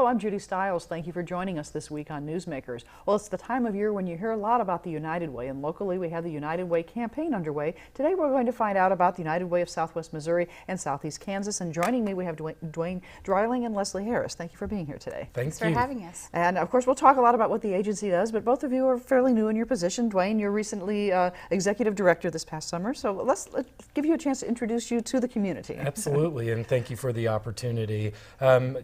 Hello, I'm Judy Stiles. Thank you for joining us this week on Newsmakers. Well, it's the time of year when you hear a lot about the United Way, and locally we have the United Way campaign underway. Today we're going to find out about the United Way of Southwest Missouri and Southeast Kansas, and joining me we have Duane Dreiling and Leslie Harris. Thank you for being here today. Thanks for having us. And of course we'll talk a lot about what the agency does, but both of you are fairly new in your position. Duane, you're recently executive director this past summer, so let's give you a chance to introduce you to the community. Absolutely, and thank you for the opportunity.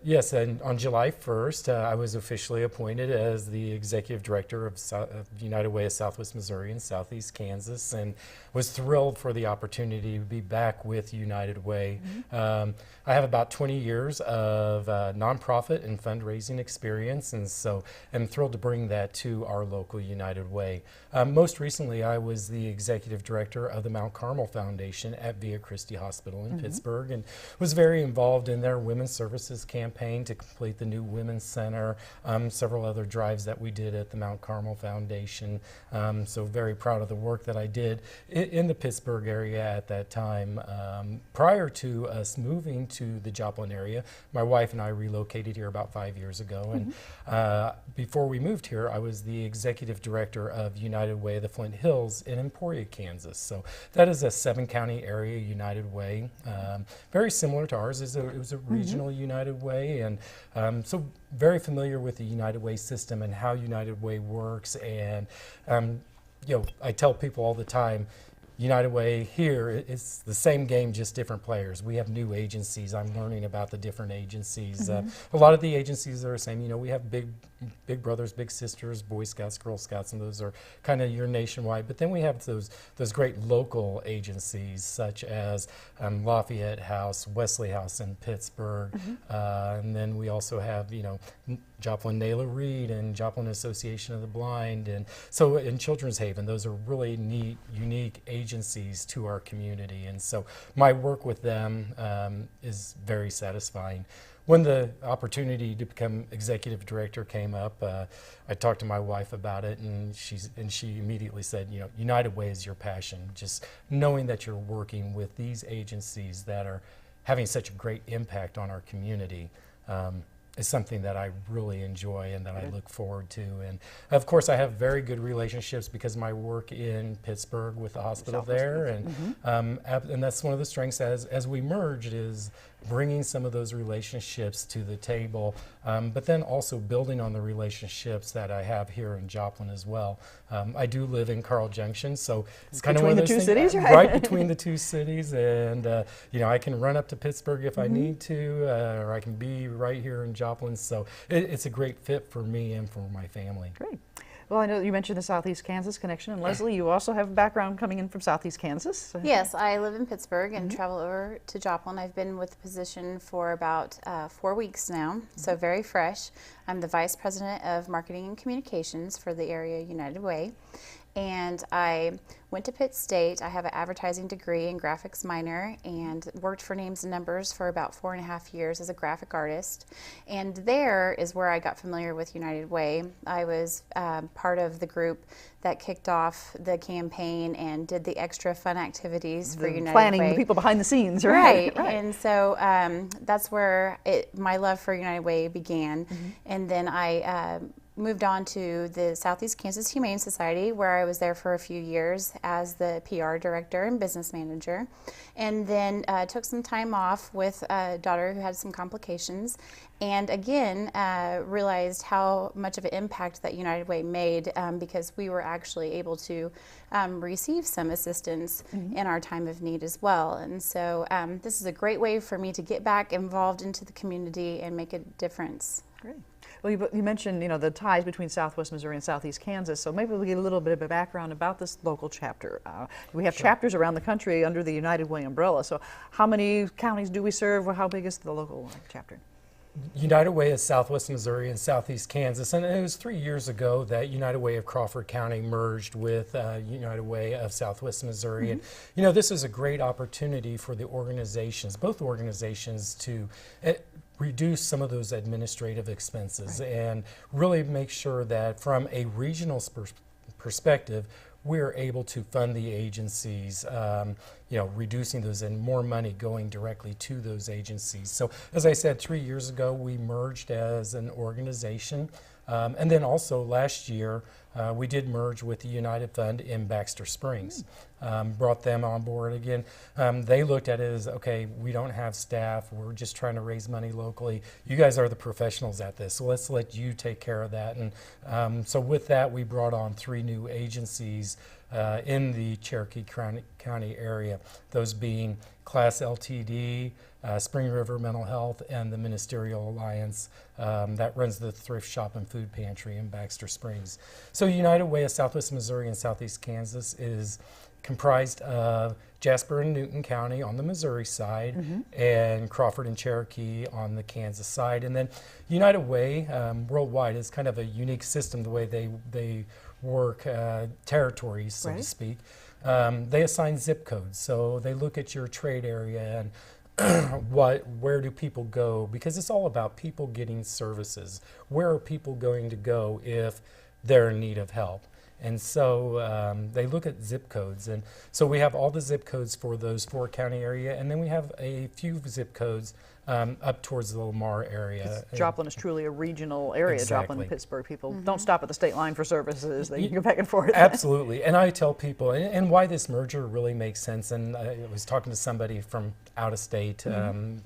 Yes, and on July 1st, I was officially appointed as the Executive Director of United Way of Southwest Missouri and Southeast Kansas, and was thrilled for the opportunity to be back with United Way. I have about 20 years of nonprofit and fundraising experience, and so I'm thrilled to bring that to our local United Way. Most recently, I was the Executive Director of the Mount Carmel Foundation at Via Christi Hospital in Pittsburgh, and was very involved in their Women's Services campaign to complete the new Women's Center, several other drives that we did at the Mount Carmel Foundation. So very proud of the work that I did in the Pittsburgh area at that time. Prior to us moving to the Joplin area, my wife and I relocated here about 5 years ago, and before we moved here, I was the Executive Director of United Way of the Flint Hills in Emporia, Kansas. So that is a 7-county area United Way, very similar to ours. It was a regional United Way, and so very familiar with the United Way system and how United Way works. And you know, I tell people all the time, United Way here, it's the same game, just different players. We have new agencies. I'm learning about the different agencies. A lot of the agencies are the same. You know, we have big brothers, big sisters, Boy Scouts, Girl Scouts, and those are kind of your nationwide. But then we have those great local agencies such as Lafayette House, Wesley House in Pittsburgh, and then we also have, you know, Joplin Naylor Reed and Joplin Association of the Blind, and so in Children's Haven. Those are really neat, unique agencies to our community, and so my work with them is very satisfying. When the opportunity to become executive director came up, I talked to my wife about it, and she immediately said, you know, United Way is your passion. Just knowing that you're working with these agencies that are having such a great impact on our community is something that I really enjoy and that I look forward to. And of course, I have very good relationships because of my work in Pittsburgh with the hospital there, and that's one of the strengths as we merged, is bringing some of those relationships to the table, but then also building on the relationships that I have here in Joplin as well. I do live in Carl Junction, so it's kind of one of those things, cities, right between the two cities, and you know, I can run up to Pittsburgh if I need to, or I can be right here in Joplin. So it's a great fit for me and for my family. Great. Well, I know you mentioned the Southeast Kansas connection, and Leslie, you also have a background coming in from Southeast Kansas. Yes, I live in Pittsburgh and travel over to Joplin. I've been with the position for about 4 weeks now, so very fresh. I'm the Vice President of Marketing and Communications for the area United Way. And I went to Pitt State. I have an advertising degree and graphics minor, and worked for Names and Numbers for about 4.5 years as a graphic artist. And there is where I got familiar with United Way. I was part of the group that kicked off the campaign and did the extra fun activities for United Planning, Way. the people behind the scenes, Right. right. And so that's where my love for United Way began. And then I moved on to the Southeast Kansas Humane Society, where I was there for a few years as the PR director and business manager, and then took some time off with a daughter who had some complications, and again realized how much of an impact that United Way made, because we were actually able to receive some assistance in our time of need as well. And so this is a great way for me to get back involved into the community and make a difference. Great. Well, you mentioned, you know, the ties between Southwest Missouri and Southeast Kansas, so maybe we'll get a little bit of a background about this local chapter. We have chapters around the country under the United Way umbrella, so how many counties do we serve, or how big is the local chapter? United Way of Southwest Missouri and Southeast Kansas, and it was 3 years ago that United Way of Crawford County merged with United Way of Southwest Missouri. And you know, this is a great opportunity for the organizations, both organizations, to reduce some of those administrative expenses and really make sure that from a regional perspective, we're able to fund the agencies. reducing those and more money going directly to those agencies. So as I said, 3 years ago, we merged as an organization. And then also last year, we did merge with the United Fund in Baxter Springs. Brought them on board again. They looked at it as, okay, we don't have staff. We're just trying to raise money locally. You guys are the professionals at this, so let's let you take care of that. And so with that, we brought on 3 new agencies in the Cherokee County area, those being Class LTD, Spring River Mental Health, and the Ministerial Alliance that runs the thrift shop and food pantry in Baxter Springs. So United Way of Southwest Missouri and Southeast Kansas is comprised of Jasper and Newton County on the Missouri side, and Crawford and Cherokee on the Kansas side. And then United Way worldwide is kind of a unique system, the way they work territories, so to speak. They assign zip codes, so they look at your trade area and where do people go, because it's all about people getting services. Where are people going to go if they're in need of help? And so they look at zip codes, and so we have all the zip codes for those 4 county area, and then we have a few zip codes up towards the Lamar area. Joplin is truly a regional area. Exactly. Joplin and Pittsburgh. People don't stop at the state line for services. They can go back and forth. Absolutely. And I tell people, and why this merger really makes sense, and I was talking to somebody from out of state,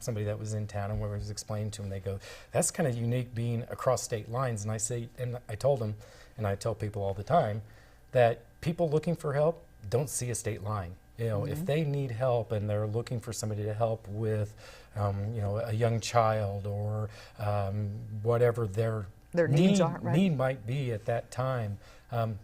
somebody that was in town, and we was explaining to them, they go, that's kind of unique being across state lines. And I say, and I told them, and I tell people all the time, that people looking for help don't see a state line. If they need help and they're looking for somebody to help with, a young child or whatever their needs are, right? Need might be at that time,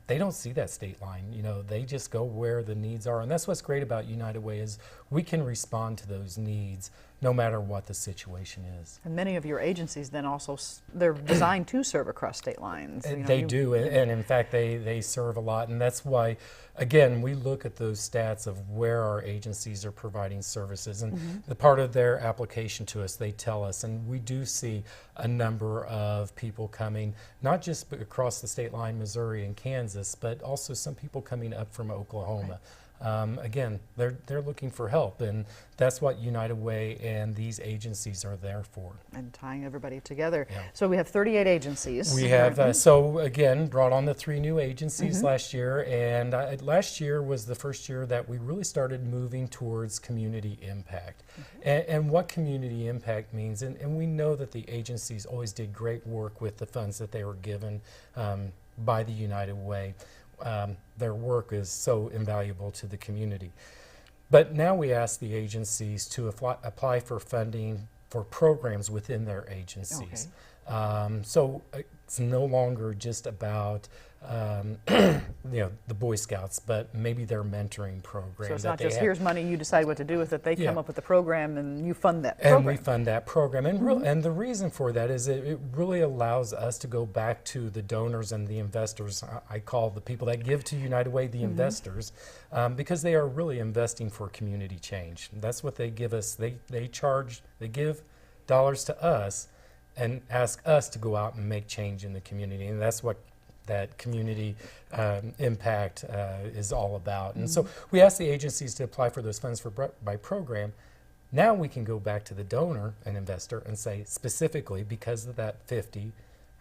they don't see that state line. They just go where the needs are. And that's what's great about United Way is we can respond to those needs no matter what the situation is. And many of your agencies then also, they're designed to serve across state lines. They do, and in fact they serve a lot, and that's why, again, we look at those stats of where our agencies are providing services, and the part of their application to us, they tell us, and we do see a number of people coming, not just across the state line, Missouri and Kansas, but also some people coming up from Oklahoma. Right. Again, they're looking for help, and that's what United Way and these agencies are there for. And tying everybody together. Yeah. So we have 38 agencies. We have, so again, brought on the 3 new agencies last year, and last year was the first year that we really started moving towards community impact. And what community impact means, and we know that the agencies always did great work with the funds that they were given by the United Way. Their work is so invaluable to the community. But now we ask the agencies to apply for funding for programs within their agencies. So it's no longer just about the Boy Scouts, but maybe their mentoring program. So it's not just here's money, you decide what to do with it. They come up with the program and you fund that program. And we fund that program. And, and the reason for that is it really allows us to go back to the donors and the investors. I call the people that give to United Way the investors, because they are really investing for community change. That's what they give us. They give dollars to us and ask us to go out and make change in the community. And that's what that community impact is all about. And so we ask the agencies to apply for those funds by program. Now we can go back to the donor and investor and say, specifically because of that $50,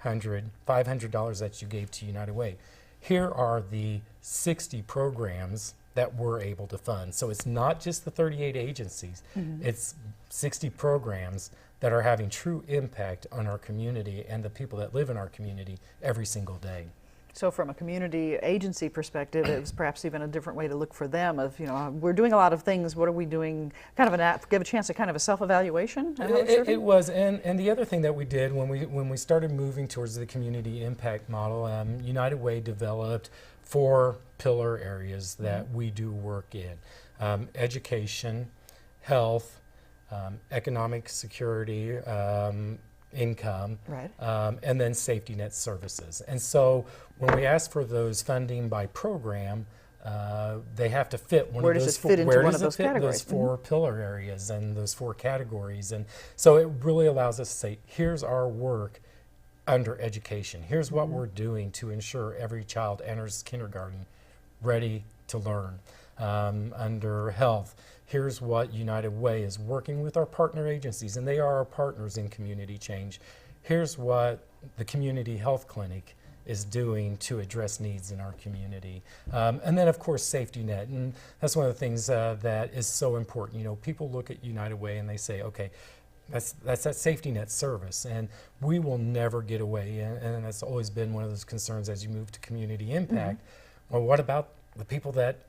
$100, $500 that you gave to United Way, here are the 60 programs that we're able to fund. So it's not just the 38 agencies, it's 60 programs that are having true impact on our community and the people that live in our community every single day. So from a community agency perspective, it's perhaps even a different way to look for them of, we're doing a lot of things, what are we doing, kind of give a chance to kind of a self-evaluation? It was, and the other thing that we did when we started moving towards the community impact model, United Way developed 4 pillar areas that we do work in. Education, health, economic security, income, and then safety net services. And so when we ask for those funding by program, they have to fit one where of those does it fit into one of those categories? Those 4 pillar areas and those 4 categories. And so it really allows us to say, here's our work under education. Here's what we're doing to ensure every child enters kindergarten ready to learn. under health. Here's what United Way is working with our partner agencies, and they are our partners in community change. Here's what the community health clinic is doing to address needs in our community. And then of course safety net, and that's one of the things that is so important. You know, people look at United Way and they say, okay, that's that safety net service, and we will never get away, and that's always been one of those concerns as you move to community impact. Well, what about the people that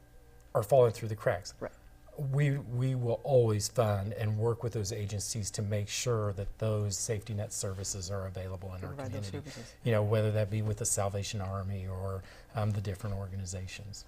are falling through the cracks? Right. We will always fund and work with those agencies to make sure that those safety net services are available in our community. You know, whether that be with the Salvation Army or the different organizations.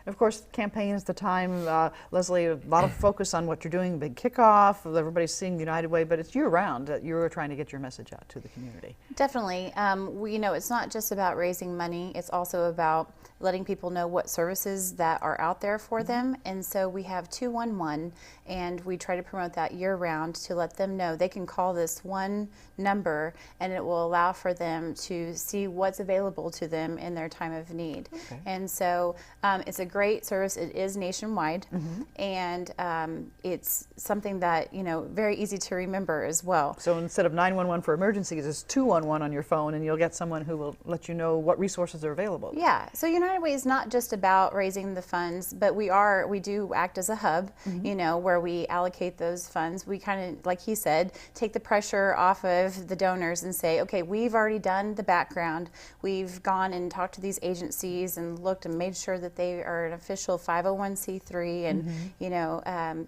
Of course, the campaign is the time, Leslie, a lot of focus on what you're doing, big kickoff, everybody's seeing the United Way, but it's year-round that you're trying to get your message out to the community. Definitely. You know, it's not just about raising money, it's also about letting people know what services that are out there for them. And so we have 211, and we try to promote that year-round to let them know they can call this one number, and it will allow for them to see what's available to them in their time of need. Okay. And so it's a great service. It is nationwide, and it's something that, you know, very easy to remember as well. So instead of 911 for emergencies, it's 211 on your phone, and you'll get someone who will let you know what resources are available. Yeah. So United Way is not just about raising the funds, but we do act as a hub, you know, where we allocate those funds. We kind of, like he said, take the pressure off of the donors and say, okay, we've already done the background. We've gone and talked to these agencies and looked and made sure that they are an official 501c3 and, you know,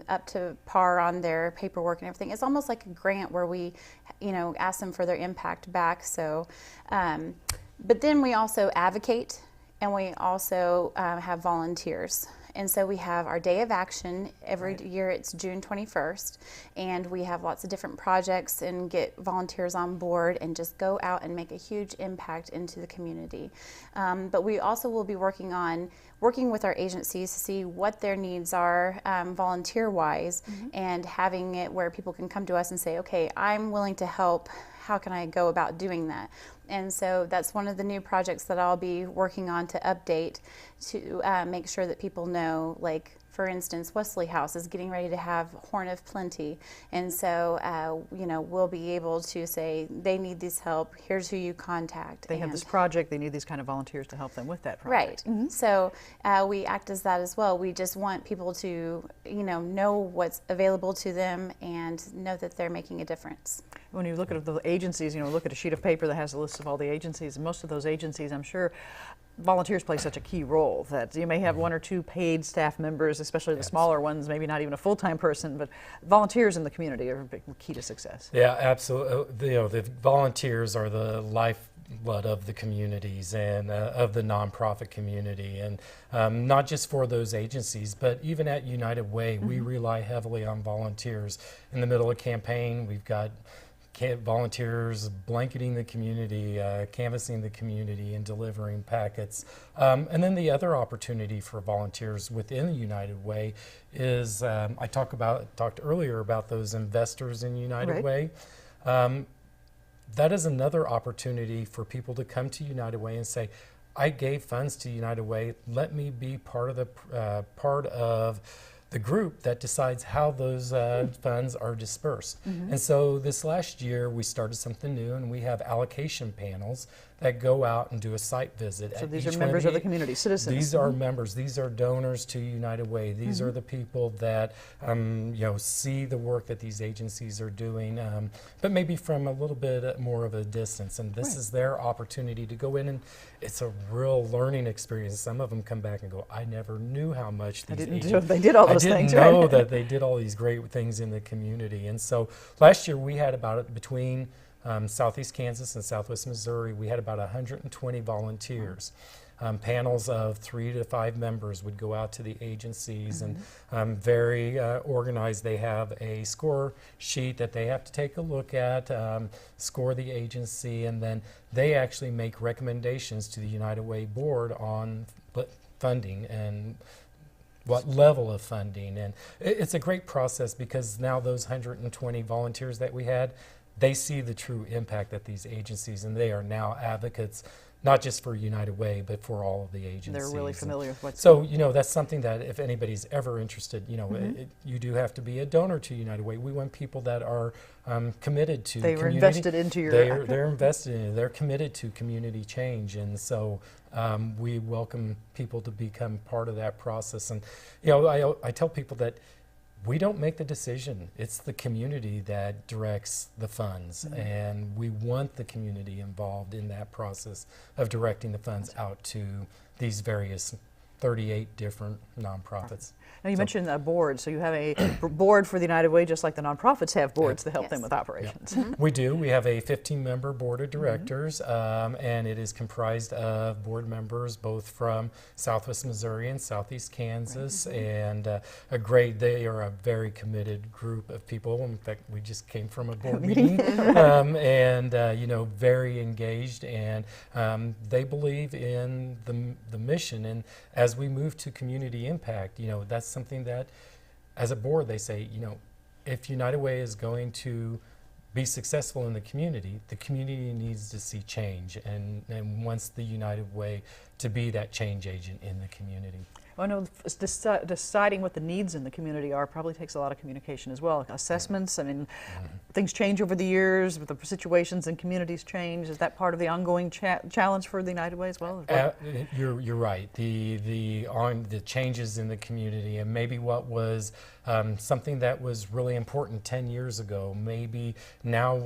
up to par on their paperwork and everything. It's almost like a grant where we, you know, ask them for their impact back. So, but then we also advocate, and we also have volunteers. And so we have our Day of Action every year. It's June 21st, and we have lots of different projects and get volunteers on board and just go out and make a huge impact into the community. But we also will be working with our agencies to see what their needs are volunteer-wise, and having it where people can come to us and say, okay, I'm willing to help. How can I go about doing that? And so that's one of the new projects that I'll be working on to update to make sure that people know, like, for instance, Wesley House is getting ready to have Horn of Plenty. And so, you know, we'll be able to say, they need this help, here's who you contact. They have this project, they need these kind of volunteers to help them with that project. Right. So we act as that as well. We just want people to, you know what's available to them and know that they're making a difference. When you look at the agencies, you know, look at a sheet of paper that has a list of all the agencies, and most of those agencies, I'm sure, volunteers play such a key role that you may have one or two paid staff members, especially the smaller ones, maybe not even a full-time person, but volunteers in the community are key to success. Yeah, absolutely. You know, the volunteers are the lifeblood of the communities and of the nonprofit community, and not just for those agencies, but even at United Way, we rely heavily on volunteers. In the middle of campaign, we've got volunteers blanketing the community, canvassing the community, and delivering packets. And then the other opportunity for volunteers within the United Way is, I talked earlier about those investors in United Way. That is another opportunity for people to come to United Way and say, I gave funds to United Way, let me be part of the group that decides how those funds are dispersed. And so this last year we started something new, and we have allocation panels that go out and do a site visit. So these are members of the community, citizens. These are members, these are donors to United Way. These are the people that you know, see the work that these agencies are doing, but maybe from a little bit more of a distance. And this is their opportunity to go in, and it's a real learning experience. Some of them come back and go, I never knew how much these agencies, they did all those things, right? I didn't know that they did all these great things in the community. And so last year we had about, between Southeast Kansas and Southwest Missouri, we had about 120 volunteers. Panels of 3 to 5 members would go out to the agencies, and very organized. They have a score sheet that they have to take a look at, score the agency, and then they actually make recommendations to the United Way board on funding and what level of funding. And it's a great process, because now those 120 volunteers that we had, they see the true impact that these agencies, and they are now advocates not just for United Way, but for all of the agencies. They're really familiar with what's So, that's something that if anybody's ever interested, you do have to be a donor to United Way. We want people that are committed to they were community. invested into your They're invested in it. They're committed to community change, and so we welcome people to become part of that process. And I tell people that we don't make the decision. It's the community that directs the funds, and we want the community involved in that process of directing the funds out to these various 38 different nonprofits. Now you mentioned a board, so you have a board for the United Way, just like the nonprofits have boards to help Yes. them with operations. We do. We have a 15-member board of directors, and it is comprised of board members both from Southwest Missouri and Southeast Kansas, and they are a very committed group of people. In fact, we just came from a board meeting, and very engaged, and they believe in the mission. And as we move to community impact, that's something that, as a board, they say, if United Way is going to be successful in the community needs to see change and wants the United Way to be that change agent in the community. I know deciding what the needs in the community are probably takes a lot of communication as well. Assessments, I mean, things change over the years, the situations in communities change. Is that part of the ongoing challenge for the United Way as well? You're right. The changes in the community, and maybe what was something that was really important 10 years ago, maybe now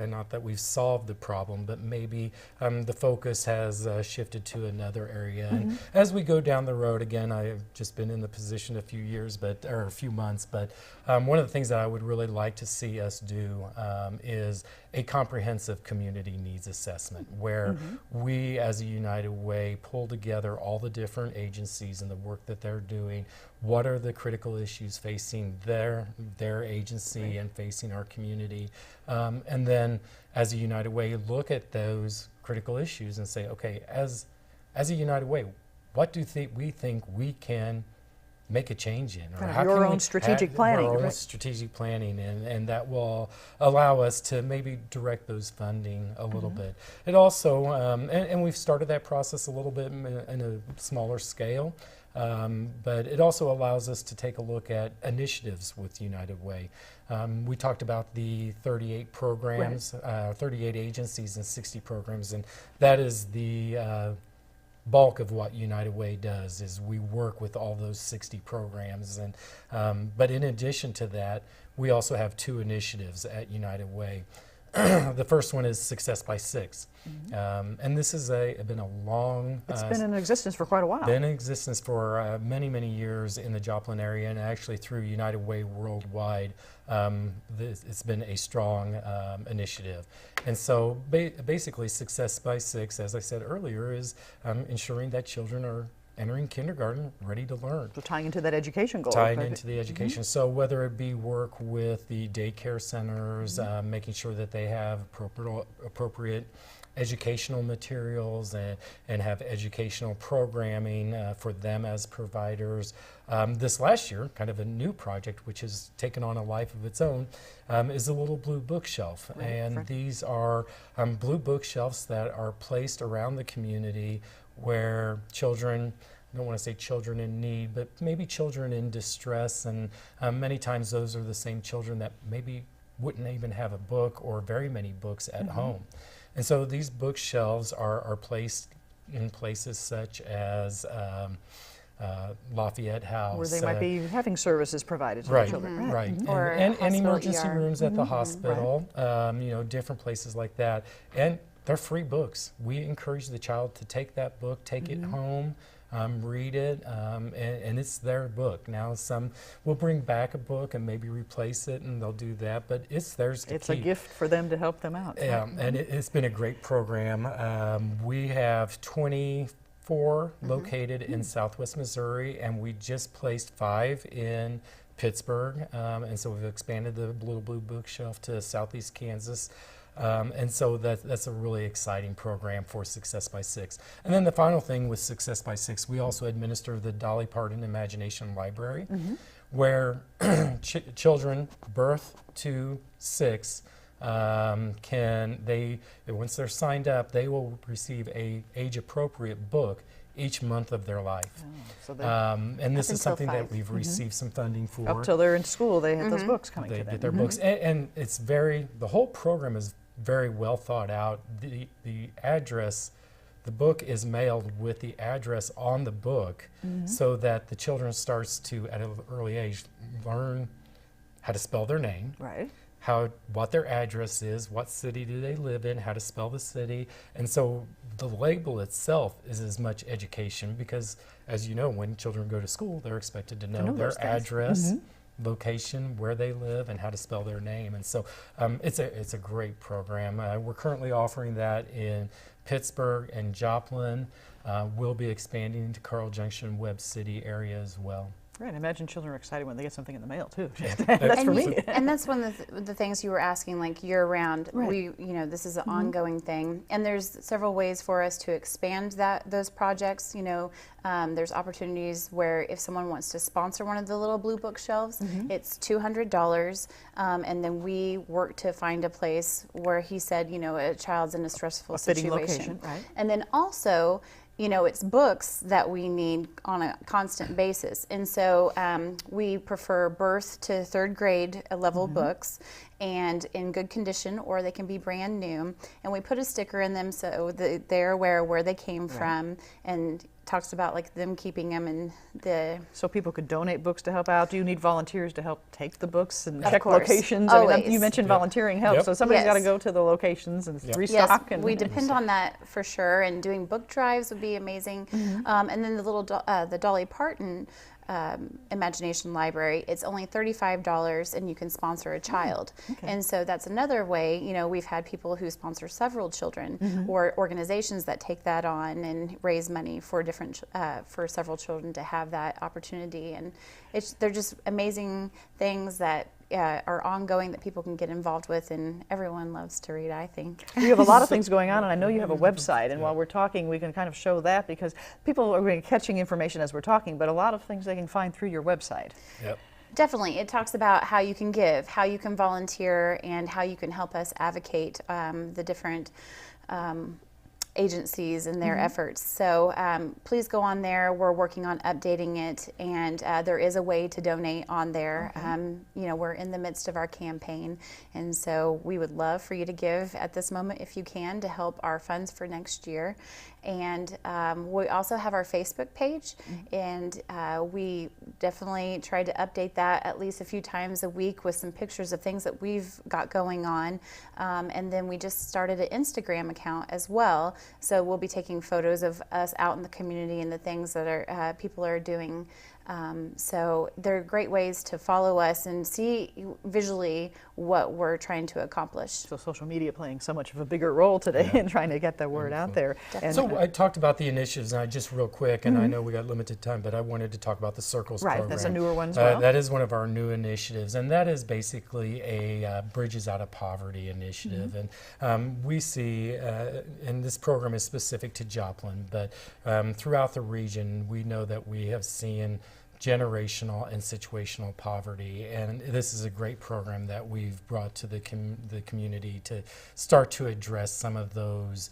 not that we've solved the problem, but maybe the focus has shifted to another area. And as we go down the road, again, I've just been in the position a few months, but one of the things that I would really like to see us do is a comprehensive community needs assessment, where we as a United Way pull together all the different agencies and the work that they're doing. What are the critical issues facing their agency and facing our community? And then as a United Way, look at those critical issues and say, okay, as a United Way, what do we think we can make a change in? Or how your can own we strategic add planning. Our own Right. strategic planning, and that will allow us to maybe direct those funding a little bit. It also, and we've started that process a little bit in a smaller scale, but it also allows us to take a look at initiatives with United Way. We talked about the 38 programs, 38 agencies and 60 programs, and that is the bulk of what United Way does. Is we work with all those 60 programs, and but in addition to that, we also have 2 initiatives at United Way. The first one is Success by 6, and this has been a long. It's been in existence for quite a while. Been in existence for many, many years in the Joplin area, and actually through United Way worldwide. It's been a strong initiative. And so basically Success by 6, as I said earlier, is ensuring that children are entering kindergarten ready to learn. So tying into that education goal. Tying into the education. So whether it be work with the daycare centers, making sure that they have appropriate educational materials and have educational programming for them as providers. This last year, kind of a new project which has taken on a life of its own, is a little blue bookshelf. And these are blue bookshelves that are placed around the community where children, I don't want to say children in need, but maybe children in distress, and many times those are the same children that maybe wouldn't even have a book or very many books at home. And so these bookshelves are placed in places such as Lafayette House. Where they might be having services provided to the children. Right. Or And emergency ER. rooms at the hospital, different places like that. And they're free books. We encourage the child to take that book, take it home, read it, and it's their book. Now some will bring back a book and maybe replace it, and they'll do that, but it's theirs to keep. It's a gift for them to help them out. Yeah, and it's been a great program. We have 24 located in Southwest Missouri, and we just placed 5 in Pittsburgh, and so we've expanded the Little Blue Bookshelf to Southeast Kansas. And so that's a really exciting program for Success by 6. And then the final thing with Success by 6, we also administer the Dolly Parton Imagination Library, where children birth to 6 once they're signed up, they will receive a age-appropriate book each month of their life. And this is something that we've received some funding for. Up till they're in school, they have those books coming to them. They get their books, and it's the whole program is very well thought out. The address, the book is mailed with the address on the book, so that the children starts to, at an early age, learn how to spell their name. Right. What their address is, what city do they live in, how to spell the city. And so the label itself is as much education because, as you know, when children go to school, they're expected to know their address, location, where they live, and how to spell their name. And so it's a great program. We're currently offering that in Pittsburgh and Joplin. We'll be expanding to Carl Junction, Webb City area as well. Right, I imagine children are excited when they get something in the mail too. That's for me. And that's one of the things you were asking, like year-round. Right. This is an ongoing thing, and there's several ways for us to expand those projects. There's opportunities where if someone wants to sponsor one of the little blue bookshelves, it's $200, and then we work to find a place where he said, a child's in a stressful situation, location, right? And then also, it's books that we need on a constant basis. And so we prefer birth to third grade level books and in good condition, or they can be brand new. And we put a sticker in them so that they're aware where they came from, and talks about like them keeping them in the... So people could donate books to help out. Do you need volunteers to help take the books and Of check course. locations? Always. I mean, you mentioned volunteering help, so somebody's got to go to the locations and restock. Yes, we depend on that for sure, and doing book drives would be amazing. And then the little the Dolly Parton Imagination Library, it's only $35 and you can sponsor a child. And so that's another way. We've had people who sponsor several children or organizations that take that on and raise money for for several children to have that opportunity. And they're just amazing things that are ongoing that people can get involved with, and everyone loves to read, I think. You have a lot of things going on, and I know you have a website, and while we're talking, we can kind of show that because people are catching information as we're talking, but a lot of things they can find through your website. Yep. Definitely. It talks about how you can give, how you can volunteer, and how you can help us advocate the different agencies and their efforts. So please go on there. We're working on updating it, and there is a way to donate on there. We're in the midst of our campaign, and so we would love for you to give at this moment if you can to help our funds for next year. And we also have our Facebook page, and we definitely try to update that at least a few times a week with some pictures of things that we've got going on. And then we just started an Instagram account as well, so we'll be taking photos of us out in the community and the things that people are doing. So they're great ways to follow us and see visually what we're trying to accomplish. So social media playing so much of a bigger role today in trying to get the word out there. And so I talked about the initiatives, and I just real quick, and I know we got limited time, but I wanted to talk about the Circles program. That's a newer one as well. That is one of our new initiatives, and that is basically a Bridges Out of Poverty initiative. And we see, and this program is specific to Joplin, but throughout the region, we know that we have seen generational and situational poverty, and this is a great program that we've brought to the community to start to address some of those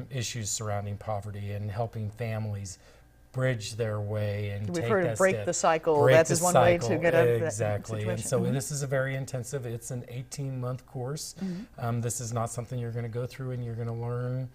issues surrounding poverty and helping families bridge their way and we've take heard that of break step. the cycle. Break That's the is one cycle. way to get out of that exactly. situation. And so this is a very intensive. It's an 18-month course. This is not something you're going to go through and you're going to learn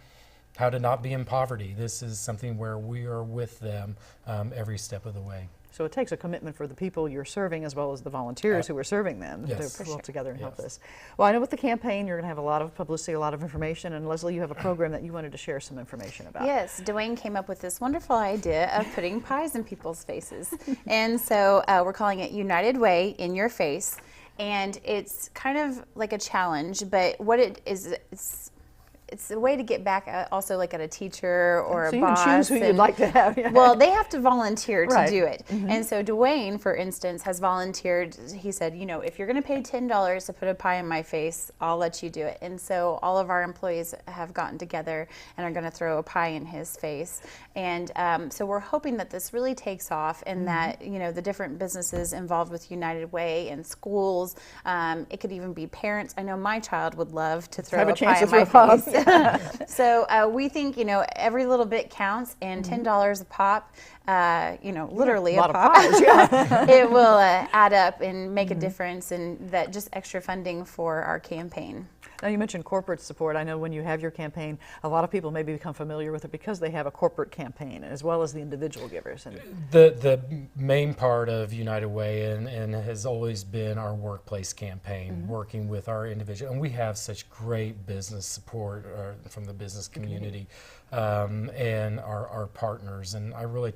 how to not be in poverty. This is something where we are with them every step of the way. So it takes a commitment for the people you're serving as well as the volunteers who are serving them to pull together and help this. Well, I know with the campaign you're going to have a lot of publicity, a lot of information, and Leslie, you have a program that you wanted to share some information about. Yes, Duane came up with this wonderful idea of putting pies in people's faces. And so we're calling it United Way in Your Face. And it's kind of like a challenge, but what it is, it's a way to get back also like at a teacher or so a you boss. can choose who you'd like to have. Yeah. Well, they have to volunteer to Right. do it. And so Duane, for instance, has volunteered. He said, you know, if you're going to pay $10 to put a pie in my face, I'll let you do it. And so all of our employees have gotten together and are going to throw a pie in his face. And so we're hoping that this really takes off, and that, you know, the different businesses involved with United Way and schools, it could even be parents. I know my child would love to throw Have a a chance pie to in my throw a face. So we think, you know, every little bit counts, and $10 a pop, you know, literally a lot pop, of pies, yeah. it will add up and make a difference, and that just extra funding for our campaign. Now, you mentioned corporate support. I know when you have your campaign, a lot of people maybe become familiar with it because they have a corporate campaign, as well as the individual givers. And The main part of United Way and has always been our workplace campaign, working with our individual, and we have such great business support from the business community and our partners. And I really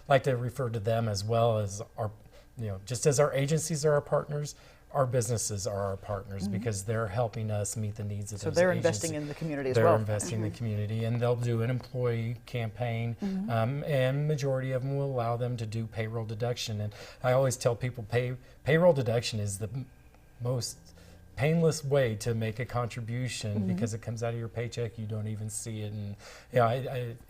like to refer to them as well as our, you know, just as our agencies are our partners, our businesses are our partners, because they're helping us meet the needs of those so they're agencies. investing in the community as They're well. investing in the community, and they'll do an employee campaign, and majority of them will allow them to do payroll deduction. And I always tell people payroll deduction is the most painless way to make a contribution, because it comes out of your paycheck, you don't even see it. And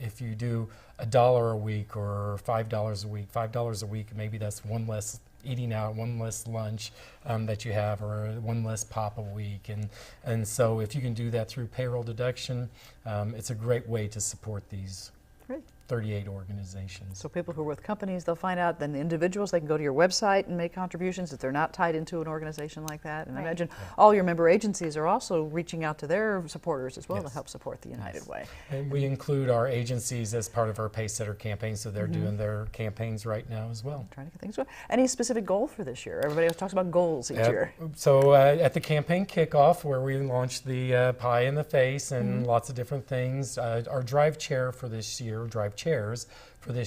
if you do $1 a week or $5 a week, $5 a week, maybe that's one less eating out, one less lunch that you have, or one less pop a week. And so if you can do that through payroll deduction, it's a great way to support these Great. 38 organizations. So people who are with companies, they'll find out. Then the individuals, they can go to your website and make contributions if they're not tied into an organization like that. And I imagine all your member agencies are also reaching out to their supporters as well to help support the United Way. And we include our agencies as part of our Pacesetter campaign, so they're doing their campaigns right now as well. Trying to get things going. Any specific goal for this year? Everybody else talks about goals each year. So at the campaign kickoff, where we launched the pie in the face and lots of different things, our drive chairs for this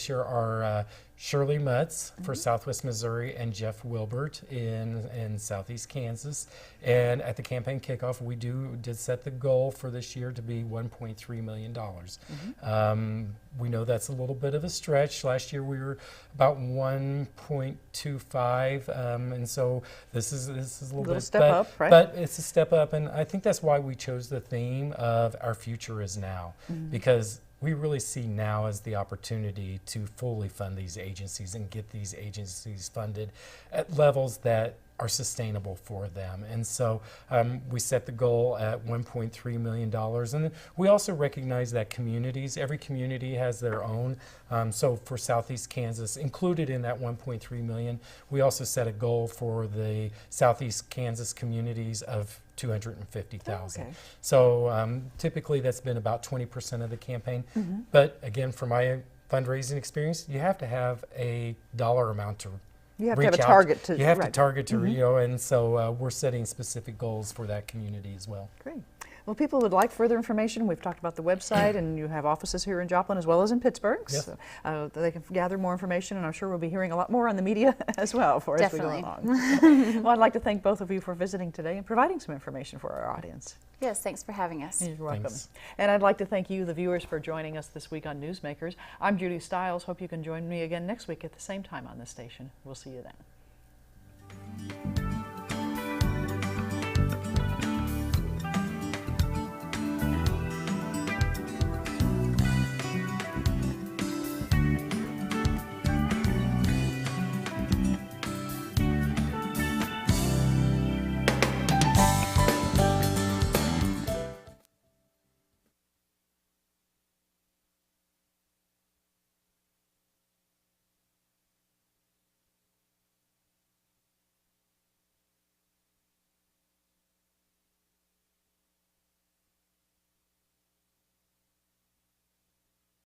year are Shirley Mutz for Southwest Missouri and Jeff Wilbert in Southeast Kansas. And at the campaign kickoff, we did set the goal for this year to be $1.3 million. We know that's a little bit of a stretch. Last year we were about 1.25, and so this is a little bit step up, right? But it's a step up, and I think that's why we chose the theme of Our Future Is Now, because we really see now as the opportunity to fully fund these agencies and get these agencies funded at levels that are sustainable for them. And so we set the goal at $1.3 million. And we also recognize that every community has their own. So for Southeast Kansas, included in that $1.3 million, we also set a goal for the Southeast Kansas communities of $250,000. Okay. So typically that's been about 20% of the campaign. But again, from my fundraising experience, you have to have a dollar amount to You have to reach have a out. target to. You have to right. target to, you know, and so we're setting specific goals for that community as well. Great. Well, people would like further information. We've talked about the website, and you have offices here in Joplin as well as in Pittsburgh. Yes. So, they can gather more information, and I'm sure we'll be hearing a lot more on the media as well as we go along. Well, I'd like to thank both of you for visiting today and providing some information for our audience. Yes, thanks for having us. You're welcome. Thanks. And I'd like to thank you, the viewers, for joining us this week on Newsmakers. I'm Judy Stiles. Hope you can join me again next week at the same time on this station. We'll see you then.